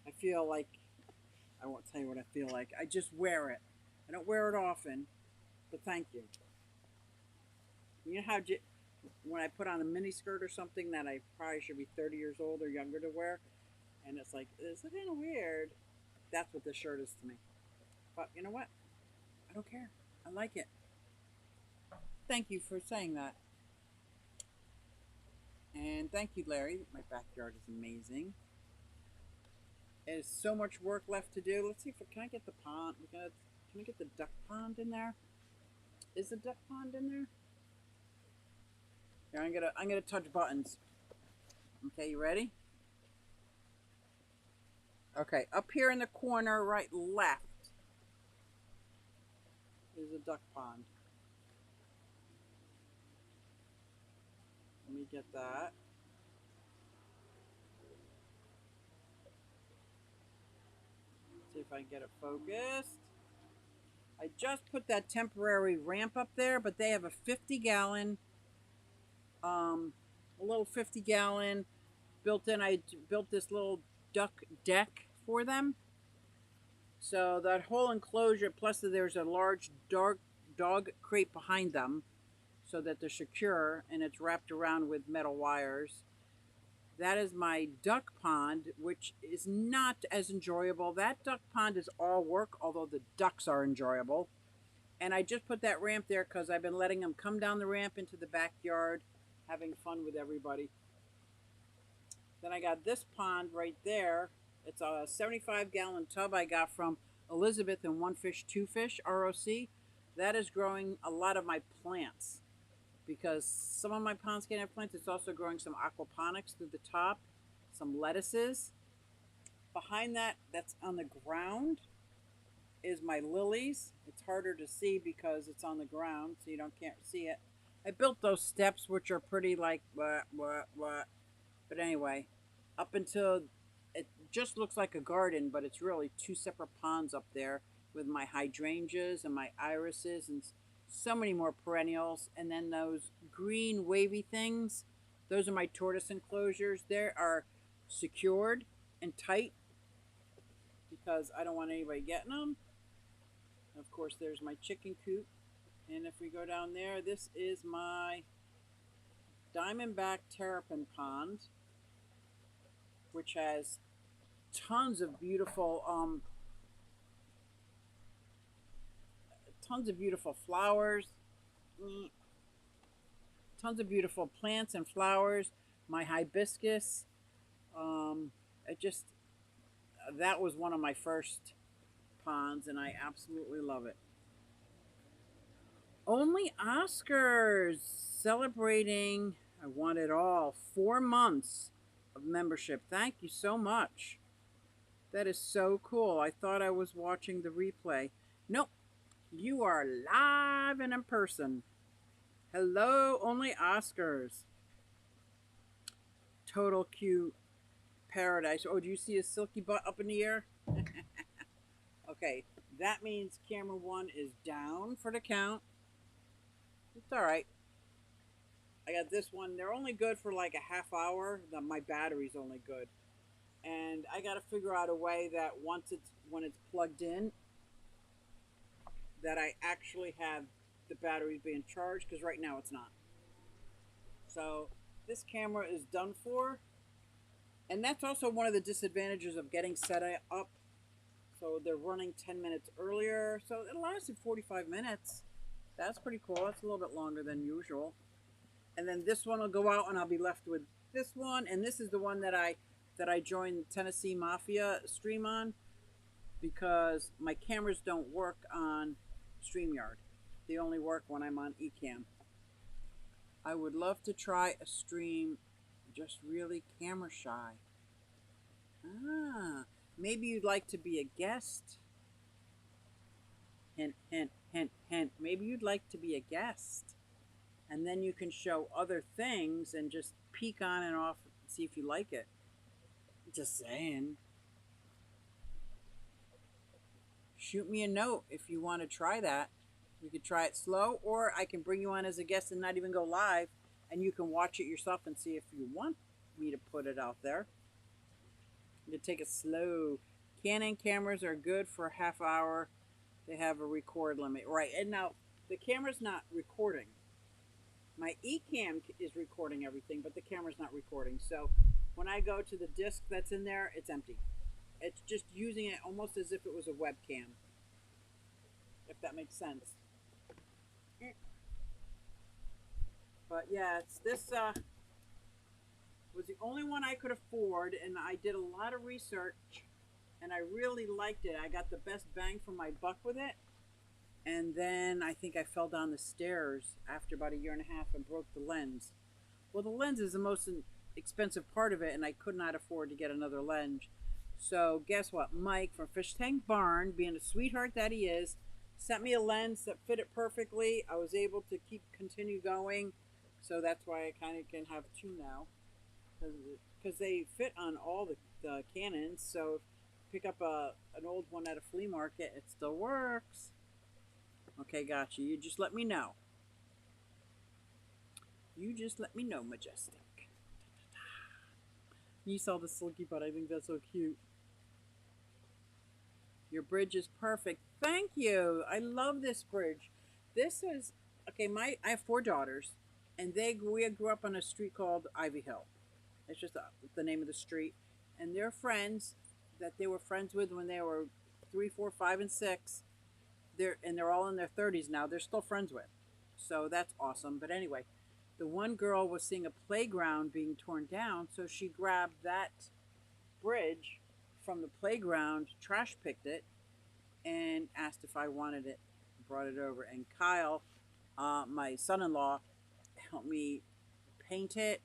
Speaker 1: I feel like, I won't tell you what I feel like. I just wear it. I don't wear it often, but thank you. You know how when I put on a mini skirt or something that I probably should be 30 years old or younger to wear, and it's like, it's kind of weird. That's what this shirt is to me. But you know what? I don't care. I like it. Thank you for saying that. And thank you, Larry. My backyard is amazing. There's so much work left to do. Let's see can I get the pond? Can I get the duck pond in there? Is the duck pond in there? Here, I'm gonna touch buttons. Okay, you ready? Okay, up here in the corner, right left, is a duck pond. Let me get that. See if I can get it focused. I just put that temporary ramp up there, but they have a 50-gallon, a little 50-gallon built in. I built this little duck deck for them. So that whole enclosure, plus there's a large dog crate behind them so that they're secure, and it's wrapped around with metal wires. That is my duck pond, which is not as enjoyable. That duck pond is all work, although the ducks are enjoyable. And I just put that ramp there because I've been letting them come down the ramp into the backyard having fun with everybody. Then I got this pond right there. It's a 75-gallon tub I got from Elizabeth and One Fish, Two Fish, ROC. That is growing a lot of my plants because some of my ponds can't have plants. It's also growing some aquaponics through the top, some lettuces. Behind that, that's on the ground, is my lilies. It's harder to see because it's on the ground, so you can't see it. I built those steps, which are pretty like what. But anyway, up until it just looks like a garden, but it's really two separate ponds up there with my hydrangeas and my irises and so many more perennials. And then those green wavy things, those are my tortoise enclosures. They are secured and tight because I don't want anybody getting them. Of course, there's my chicken coop. And if we go down there, this is my diamondback terrapin pond, which has tons of beautiful flowers, tons of beautiful plants and flowers. My hibiscus, it just that was one of my first ponds, and I absolutely love it. Only Oscars celebrating. I want it all. 4 months of membership. Thank you so much. That is so cool. I thought I was watching the replay. Nope. You are live and in person. Hello, Only Oscars. Total cute paradise. Oh, do you see a silky butt up in the air? Okay, that means camera 1 is down for the count. It's all right. I got this one. They're only good for like a half hour. My battery's only good. And I got to figure out a way that when it's plugged in, that I actually have the batteries being charged, because right now it's not. So this camera is done for. And that's also one of the disadvantages of getting set up. So they're running 10 minutes earlier. So it lasted 45 minutes. That's pretty cool. That's a little bit longer than usual. And then this one will go out and I'll be left with this one. And this is the one that I joined Tennessee Mafia stream on, because my cameras don't work on StreamYard. They only work when I'm on Ecamm. I would love to try a stream, just really camera shy. Maybe you'd like to be a guest. Hint, hint, hint, hint. Maybe you'd like to be a guest. And then you can show other things and just peek on and off and see if you like it. Just saying. Shoot me a note if you want to try that. We could try it slow, or I can bring you on as a guest and not even go live, and you can watch it yourself and see if you want me to put it out there. You take it slow. Canon cameras are good for a half hour. They have a record limit. Right, and now the camera's not recording. My Ecamm is recording everything, but the camera's not recording. So when I go to the disc that's in there, it's empty. It's just using it almost as if it was a webcam, if that makes sense. But yeah, this was the only one I could afford, and I did a lot of research, and I really liked it. I got the best bang for my buck with it. And then I think I fell down the stairs after about a year and a half and broke the lens. Well, the lens is the most expensive part of it, and I could not afford to get another lens. So guess what? Mike from Fish Tank Barn, being a sweetheart that he is, sent me a lens that fit it perfectly. I was able to continue going. So that's why I kind of can have two now. Because they fit on all the Canons. So pick up an old one at a flea market, it still works. Okay, gotcha. You just let me know. You just let me know, Majestic. You saw the silky butt. I think that's so cute. Your bridge is perfect. Thank you. I love this bridge. This is okay. I have 4 daughters, and we grew up on a street called Ivy Hill. It's just the name of the street, and their friends that they were friends with when they were 3, 4, 5, and 6. They're all in their 30s now. They're still friends with, so that's awesome. But anyway, The one girl was seeing a playground being torn down, so she grabbed that bridge from the playground, trash picked it, and asked if I wanted it. Brought it over, and Kyle, my son-in-law, helped me paint it,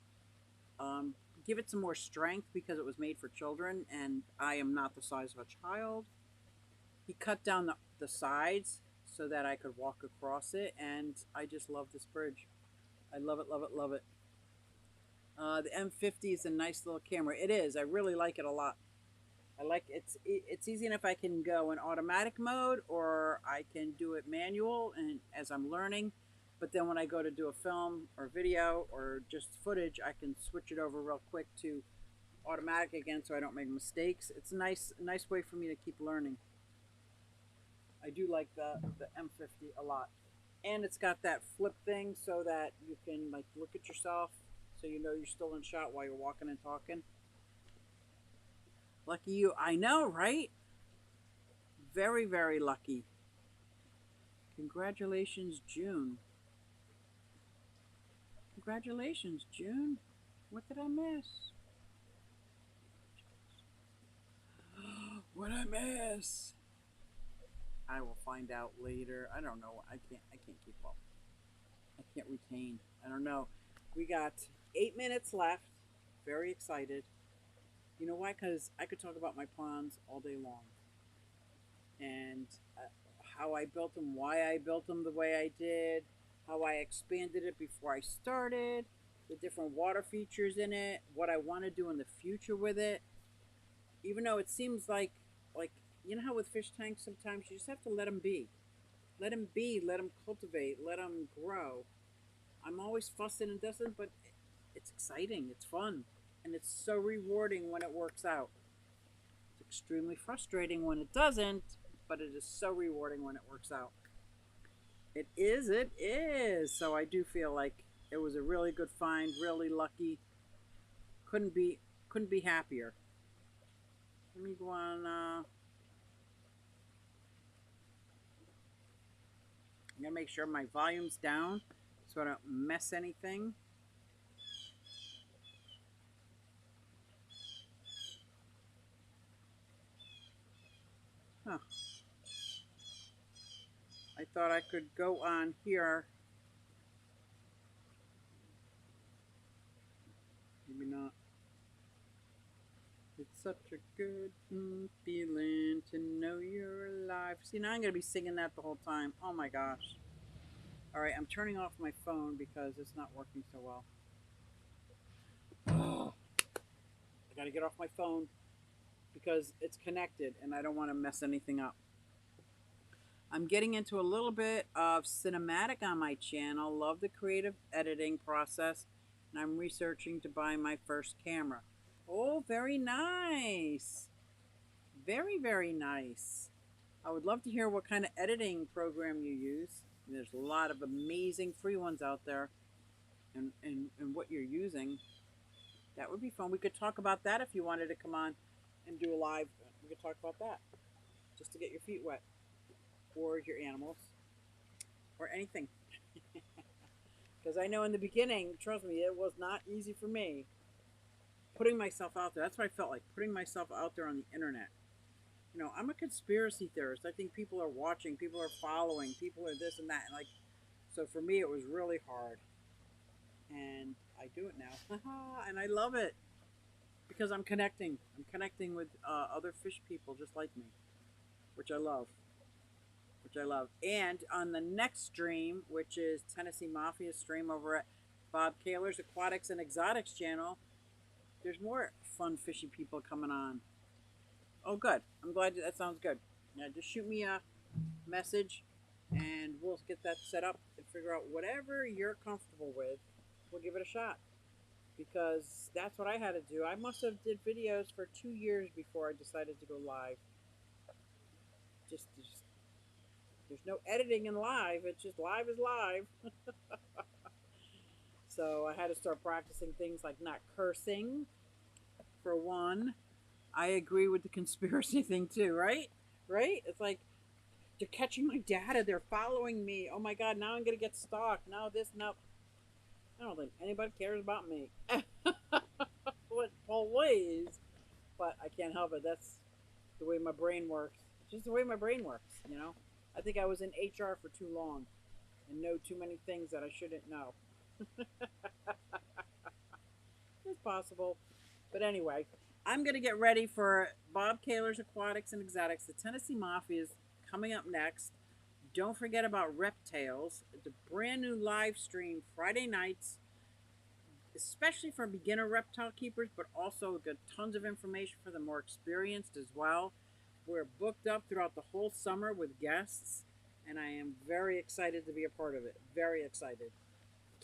Speaker 1: um, give it some more strength because it was made for children, and I am not the size of a child. He cut down the sides so that I could walk across it, and I just love this bridge. I love it, love it, love it. The M50 is a nice little camera. It is. I really like it a lot. I like it's easy enough. I can go in automatic mode or I can do it manual and as I'm learning. But then when I go to do a film or video or just footage, I can switch it over real quick to automatic again so I don't make mistakes. It's a nice way for me to keep learning. I do like the M50 a lot. And it's got that flip thing so that you can like look at yourself so you know you're still in shot while you're walking and talking. Lucky you. I know, right? Very, very lucky. Congratulations, June. Congratulations, June. What did I miss? What did I miss? I will find out later. I don't know. I can't keep up. I can't retain. I don't know. We got 8 minutes left. Very excited. You know why? Because I could talk about my ponds all day long. And how I built them, why I built them the way I did, how I expanded it before I started, the different water features in it, what I want to do in the future with it. Even though it seems like you know how with fish tanks sometimes you just have to let them be. Let them be, let them cultivate, let them grow. I'm always fussing and dusting, but it's exciting, it's fun, and it's so rewarding when it works out. It's extremely frustrating when it doesn't, but it is so rewarding when it works out. It is, it is. So I do feel like it was a really good find, really lucky. Couldn't be happier. Let me go on. I'm gonna make sure my volume's down so I don't mess anything. Huh. I thought I could go on here. Maybe not. It's such a good feeling to know you're alive. See, now I'm going to be singing that the whole time. Oh my gosh. All right, I'm turning off my phone because it's not working so well. Oh, I got to get off my phone because it's connected and I don't want to mess anything up. I'm getting into a little bit of cinematic on my channel. Love the creative editing process, and I'm researching to buy my first camera. Oh, very nice. Very, very nice. I would love to hear what kind of editing program you use. There's a lot of amazing free ones out there, and what you're using. That would be fun. We could talk about that if you wanted to come on and do a live. We could talk about that just to get your feet wet, or your animals, or anything. Because I know in the beginning, trust me, it was not easy for me putting myself out there. That's what I felt like, putting myself out there on the internet. You know, I'm a conspiracy theorist. I think people are watching, people are following, people are this and that. And like, so for me, it was really hard. And I do it now. And I love it because I'm connecting. I'm connecting with other fish people just like me, which I love. Which I love. And on the next stream, which is Tennessee Mafia stream over at Bob Kaler's Aquatics and Exotics channel, there's more fun fishy people coming on. Oh, good. I'm glad that sounds good. Now, just shoot me a message, and we'll get that set up and figure out whatever you're comfortable with. We'll give it a shot because that's what I had to do. I must have did videos for 2 years before I decided to go live. Just there's no editing in live. It's just live is live. So I had to start practicing things like not cursing, for one. I agree with the conspiracy thing too, right? Right? It's like they're catching my data. They're following me. Oh my God, now I'm going to get stalked. Now this, now. I don't think anybody cares about me. What always, but I can't help it. That's the way my brain works. It's just the way my brain works, you know. I think I was in HR for too long and know too many things that I shouldn't know. It's possible. But anyway, I'm going to get ready for Bob Kaler's Aquatics and Exotics. The Tennessee Mafia is coming up next. Don't forget about Reptails. It's a brand new live stream Friday nights, especially for beginner reptile keepers, but also got tons of information for the more experienced as well. We're booked up throughout the whole summer with guests, and I am very excited to be a part of it. Very excited.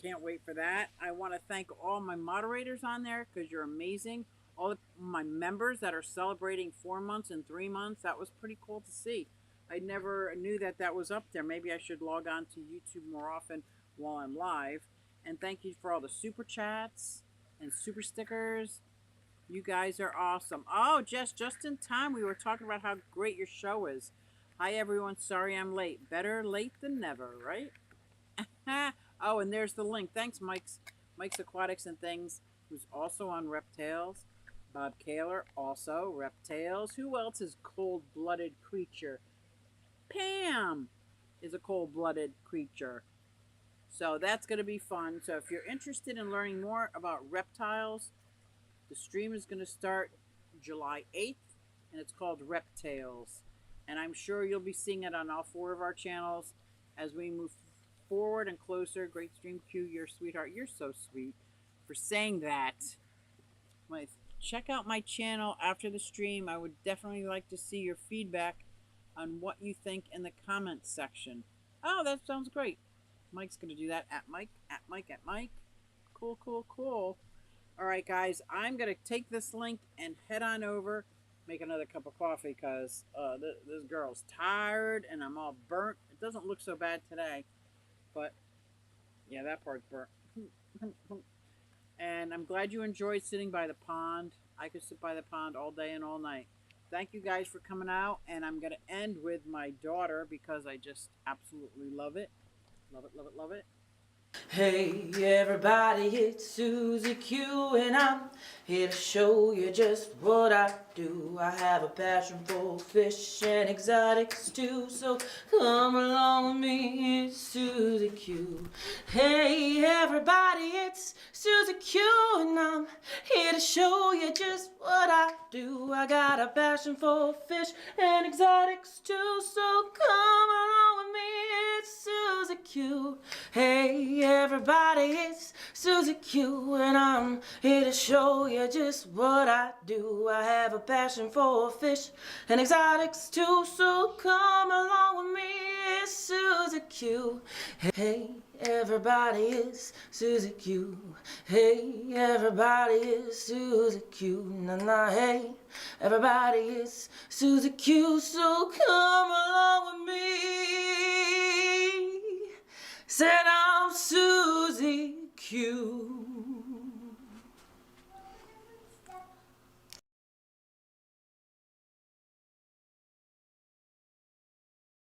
Speaker 1: Can't wait for that. I want to thank all my moderators on there because you're amazing. All of my members that are celebrating 4 months and 3 months. That was pretty cool to see. I never knew that that was up there. Maybe I should log on to YouTube more often while I'm live. And thank you for all the super chats and super stickers. You guys are awesome. Oh, Jess, just in time. We were talking about how great your show is. Hi, everyone. Sorry I'm late. Better late than never, right? Oh, and there's the link. Thanks, Mike's Aquatics and Things, who's also on Reptails. Bob Kaler, also Reptails. Who else is cold-blooded creature? Pam is a cold-blooded creature. So that's going to be fun. So if you're interested in learning more about reptiles, the stream is going to start July 8th, and it's called Reptails. And I'm sure you'll be seeing it on all 4 of our channels as we move forward and closer. Great Stream Q, you're a sweetheart. You're so sweet for saying that. Check out my channel after the stream. I would definitely like to see your feedback on what you think in the comments section. Oh, that sounds great. Mike's going to do that at Mike, at Mike, at Mike. Cool, cool, cool. All right, guys, I'm going to take this link and head on over, make another cup of coffee because this girl's tired and I'm all burnt. It doesn't look so bad today, but yeah, that part's burnt. And I'm glad you enjoyed sitting by the pond. I could sit by the pond all day and all night. Thank you guys for coming out, and I'm going to end with my daughter because I just absolutely love it. Love it, love it, love it.
Speaker 2: Hey everybody, it's Susie Q and I'm here to show you just what I do. I have a passion for fish and exotics too, so come along with me, it's Susie Q. Hey everybody, it's Susie Q and I'm here to show you just what I do. I got a passion for fish and exotics too, so come along with me, it's Susie Q. Hey everybody, it's Susie Q and I'm here to show you just what I do. I have a passion for fish and exotics too, so come along with me, it's Susie Q. Hey everybody, it's Susie Q. Hey everybody, it's Susie Q. Nah nah, hey everybody, it's Susie Q, so come along with me. Said I'm Susie Q.